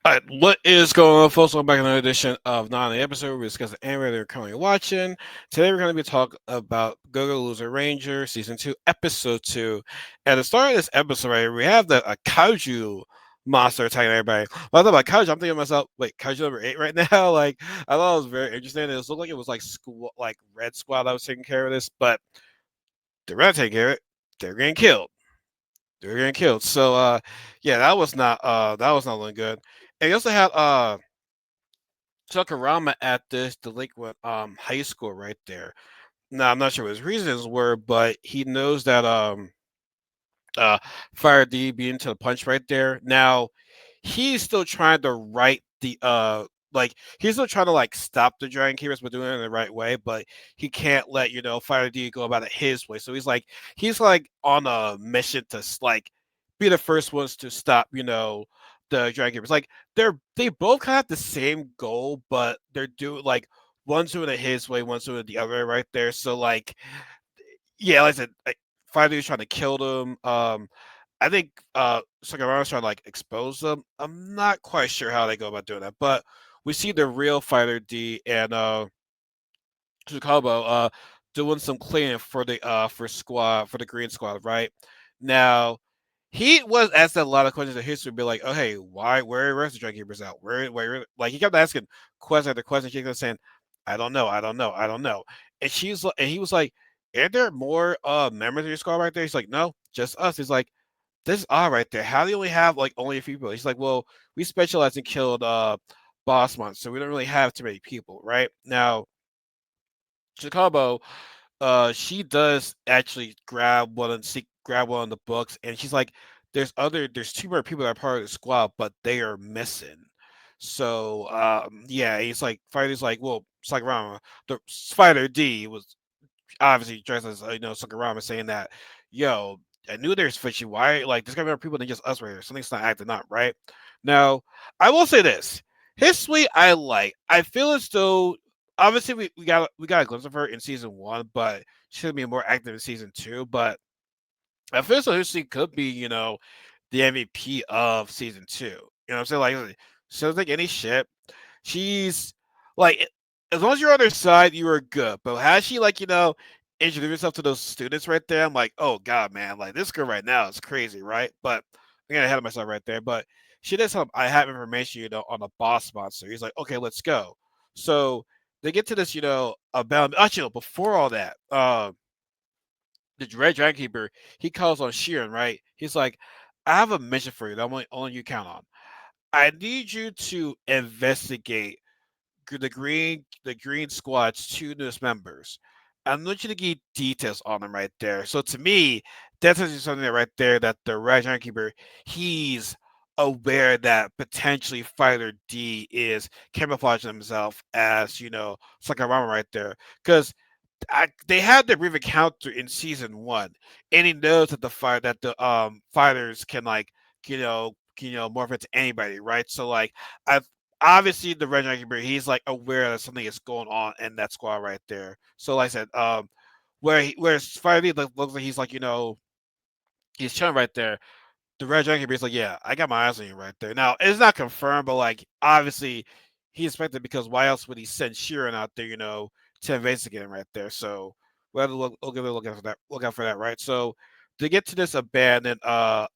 Alright, what is going on, folks? Welcome back to another edition of Nani episode where we discuss the anime that we're currently watching. Today we're going to be talking about Go-Go Loser Ranger Season 2, Episode 2. At the start of this episode, right, we have the a kaiju monster attacking everybody. When I thought about kaiju, I'm thinking to myself, wait, kaiju number 8 right now? Like, I thought it was very interesting. It looked like it was like like Red Squad that was taking care of this, but they're not taking care of it. They're getting killed. They're getting killed. So, yeah, that was not looking good. And you also had Sakurama at this delinquent high school right there. Now I'm not sure what his reasons were, but he knows that uh Fire D being to the punch right there. Now he's still trying to right the like he's still trying to like stop the Dragon Keepers but doing it in the right way, but he can't let Fire D go about it his way. So he's like on a mission to like be the first ones to stop, the Dragon Keepers. Like they both kind of have the same goal, but they're doing like one's doing it his way, one's doing it the other way right there. So like yeah, like I said, like, Friday was trying to kill them. I think Sakuraga's trying to like expose them. I'm not quite sure how they go about doing that, but we see the real Fighter D and Chicago doing some cleaning for the for the Green Squad, right? Now he was asked a lot of questions in history, be like, "Oh, hey, where's the Dragon Keepers out? Like he kept asking question after question. She kept saying, "I don't know, I don't know, I don't know." And he was like, "Are there more members of your squad right there?" He's like, "No, just us." He's like, "This is odd right there. How do you only have like only a few people?" He's like, "Well, we specialize in killed boss monsters, so we don't really have too many people, right?" Now, Chicago she does actually grab one of the books, and she's like, there's two more people that are part of the squad, but they are missing." So yeah, he's like, Fighter's like, well, Sakurama, the Spider D was obviously dressed as Sakurama, saying that, yo, I knew there's fishy. Why, like, there's gonna be more people than just us right here. Something's not acting up, right? Now, I will say this: his suite I like. I feel as though obviously we got a glimpse of her in season one, but she's gonna be more active in season two. But I feel as though his suite could be, the MVP of season two. You know what I'm saying? Like, she doesn't take any shit. She's like, as long as you're on her side, you are good. But how she like, introduce herself to those students right there, I'm like, oh god, man, like this girl right now is crazy, right? But I'm getting ahead of myself right there. But she does have I have information, on the boss monster. He's like, okay, let's go. So they get to this, about actually before all that, the Red Dragon Keeper, he calls on Sheeran, right? He's like, I have a mission for you that only you count on. I need you to investigate the Green Squad's two newest members. I want you to get details on them right there. So to me, that's actually something that right there that the Red Giant Keeper, he's aware that potentially Fighter D is camouflaging himself as, Sakurama right there. Because they had the brief encounter in season one, and he knows that the fighters can like morph into anybody, right? So like I obviously the Red Dragon Keeper, he's like aware that something is going on in that squad right there. So like I said, where Spidey looks like he's like he's chilling right there. The Red Dragon Keeper is like, yeah, I got my eyes on you right there. Now it's not confirmed, but like obviously he expected, because why else would he send Sheeran out there, to investigate him right there? So we'll have to we'll give a look out for that. Look out for that, right? So to get to this well,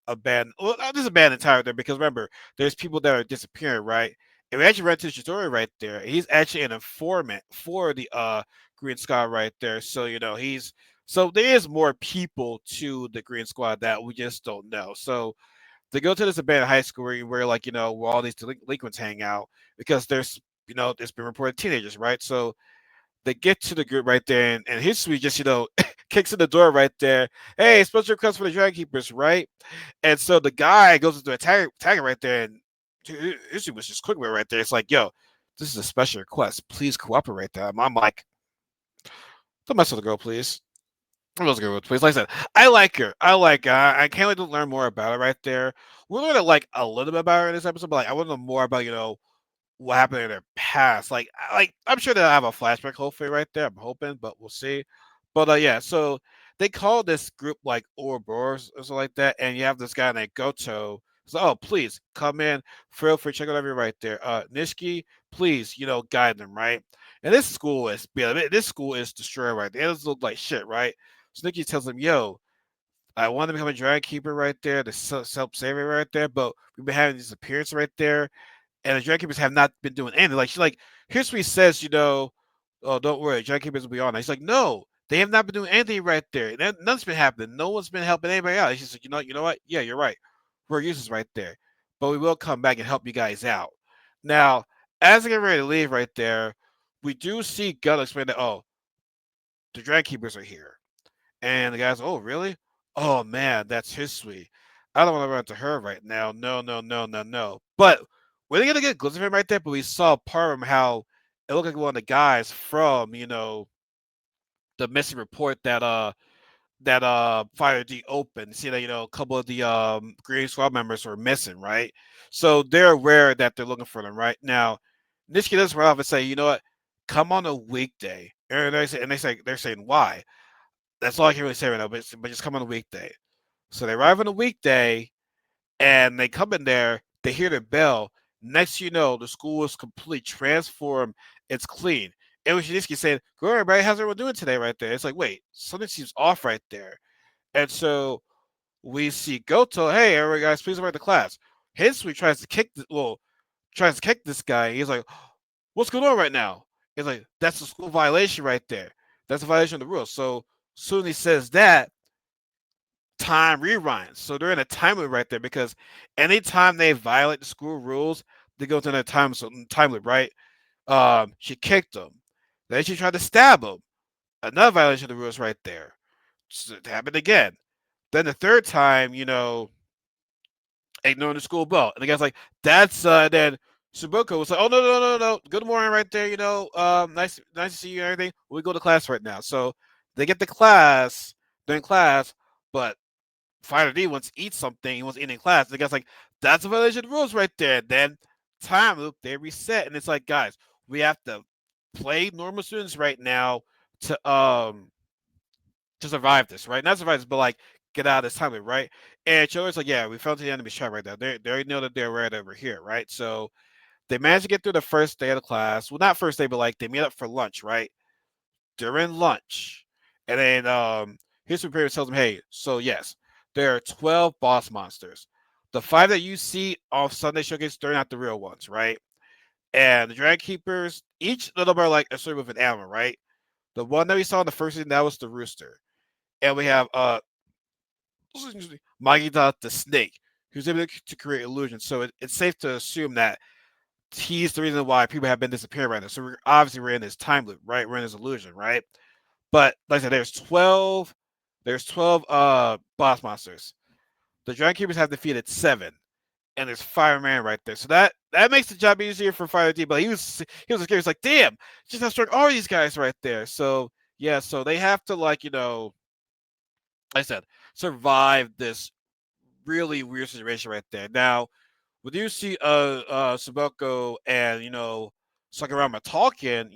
not this abandoned tower there, because remember, there's people that are disappearing, right? And we actually read to story right there. He's actually an informant for the Green Sky right there. So so there is more people to the Green Squad that we just don't know. So they go to this abandoned high school where like where all these delinquents hang out, because there's been reported teenagers, right? So they get to the group right there, and history just kicks in the door right there. Hey, special request for the Dragon Keepers, right? And so the guy goes into attack right there, and history was just quick with it right there. It's like, yo, this is a special request. Please cooperate right there. I'm like, don't mess with the girl, please. Those girls, please. Like I said, I like her. I like her. I can't wait to learn more about her right there. We learned like a little bit about her in this episode, but like I want to know more about what happened in their past. Like I'm sure they'll have a flashback hopefully right there. I'm hoping, but we'll see. But yeah, so they call this group like Ouroboros or something like that, and you have this guy named Goto. So, oh, please come in, feel free, check out everyone right there. Nishiki, please, guide them, right? And this school is destroyed right there. It doesn't look like shit, right? So Nikki tells him, yo, I want to become a dragon keeper right there, the self savior right there, but we've been having these appearances right there, and the dragon keepers have not been doing anything. Like she's like, here's what he says, oh, don't worry, dragon keepers will be on. He's like, no, they have not been doing anything right there. Nothing's been happening. No one's been helping anybody out. He's just like, you know what? Yeah, you're right. We're useless right there, but we will come back and help you guys out. Now, as I get ready to leave right there, we do see Gunn explain that, oh, the dragon keepers are here. And the guy's, oh, really? Oh, man, that's history. I don't want to run into her right now. No, no, no, no, no. But we're going to get a glimpse of him right there, but we saw part of him how it looked like one of the guys from, the missing report that Fire D opened. See that, a couple of the Green Squad members were missing, right? So they're aware that they're looking for them right now. Nishiki does run off and say, you know what? Come on a weekday. They're saying why? That's all I can really say right now, but just come on a weekday. So they arrive on a weekday and they come in there, they hear the bell. Next you know, the school is complete, transformed, it's clean. And Shiniski saying, "Good, everybody, how's everyone doing today?" Right there. It's like, wait, something seems off right there. And so we see Goto, hey, everybody guys, please arrive to class. Hinsui tries to kick this guy. He's like, what's going on right now? He's like, that's a school violation right there. That's a violation of the rules. So soon he says that, time rewinds. So they're in a time loop right there because anytime they violate the school rules, they go to another time loop, right? She kicked him. Then she tried to stab him. Another violation of the rules right there. So it happened again. Then the third time, ignoring the school bell. And the guy's like, that's then Subuko was like, oh no. Good morning right there, nice to see you and everything. We go to class right now. So they get to class, they're in class, but Fighter D wants to eat something. He wants to eat in class. The guy's like, that's a violation of the rules right there. Then time loop, they reset, and it's like, guys, we have to play normal students right now to survive this, right? Not survive this, but like get out of this time loop, right? And Cho's like, yeah, we fell to the enemy trap right now. They already know that they're right over here, right? So they managed to get through the first day of the class. Well, not first day, but like they meet up for lunch, right? During lunch. And then his superior tells him, hey, so yes, there are 12 boss monsters. The five that you see on Sunday Showcase, they're not the real ones, right? And the Dragon Keepers, each of them are like associated with an animal, right? The one that we saw in the first season, that was the rooster. And we have Magida the snake, who's able to create illusions. So it's safe to assume that he's the reason why people have been disappearing right now. So we're in this time loop, right? We're in this illusion, right? But like I said, there's 12 boss monsters. The Dragon Keepers have defeated 7, and there's Fireman right there. So that makes the job easier for Fire D. But he was scared. He's like, damn, just how strong are these guys right there? So yeah, so they have to like I said, survive this really weird situation right there. Now, when you see Suboko and Sakurama talking,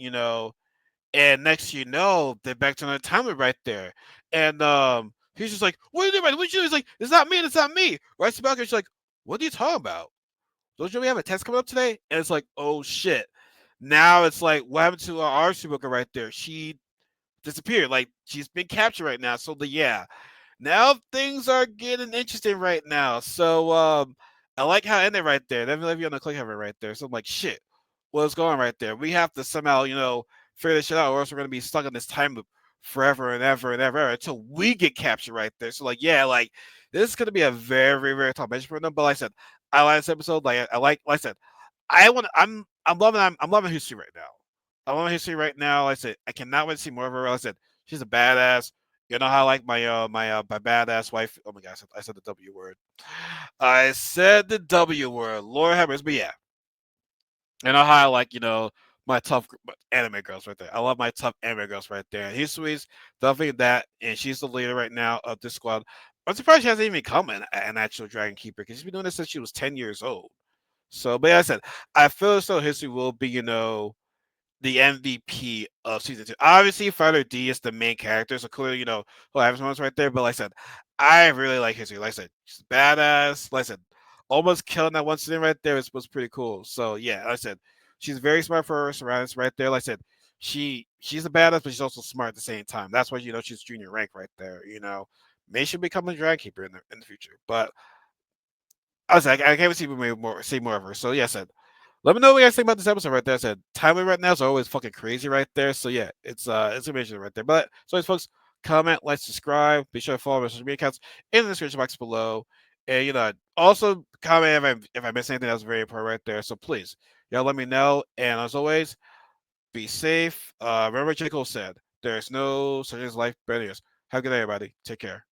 and next you know, they're back to another time loop right there. And he's just like, what are you doing? What are you doing? He's like, it's not me. Right? Sabaku's like, what are you talking about? Don't you really have a test coming up today? And it's like, oh shit. Now it's like, what happened to our Suboka right there? She disappeared. Like, she's been captured right now. So yeah. Now things are getting interesting right now. So I like how it ended right there. Let me leave you on the cliffhanger right there. So I'm like, shit, what's going on right there? We have to somehow, figure this shit out, or else we're gonna be stuck in this time loop forever and ever and ever until we get captured right there. So like, yeah, like this is gonna be a very, very tough mission for them. But like I said, I like this episode. Like I said, I'm loving history right now. I love history right now. Like I said, I cannot wait to see more of her. Like I said, she's a badass. You know how I like my badass wife. Oh my gosh, I said the W word. I said the W word. Lord have mercy. But yeah, you know how I like my tough anime girls right there. I love my tough anime girls right there. And Hisui's definitely that, and she's the leader right now of this squad. I'm surprised she hasn't even become an actual Dragon Keeper because she's been doing this since she was 10 years old. So, but yeah, I said I feel as though Hisui will be the MVP of season 2. Obviously, Fighter D is the main character, so clearly, he'll have his moments right there. But like I said, I really like History. Like I said, she's badass. Like I said, almost killing that one scene right there was pretty cool. So yeah, like I said, she's very smart for her surroundings right there. Like I said, she's a badass, but she's also smart at the same time. That's why she's junior rank right there. May she become a dragon keeper in the future. But I was like, I can't see more of her. So yeah, I said, let me know what you guys think about this episode right there. I said, timing right now is always fucking crazy right there. So yeah, it's amazing right there. But so as folks, comment, like, subscribe. Be sure to follow my social media accounts in the description box below. And also comment if I missed anything that's very important right there. So please, let me know. And as always, be safe. Remember what J. Cole said. There's no such as life better. Have a good day, everybody. Take care.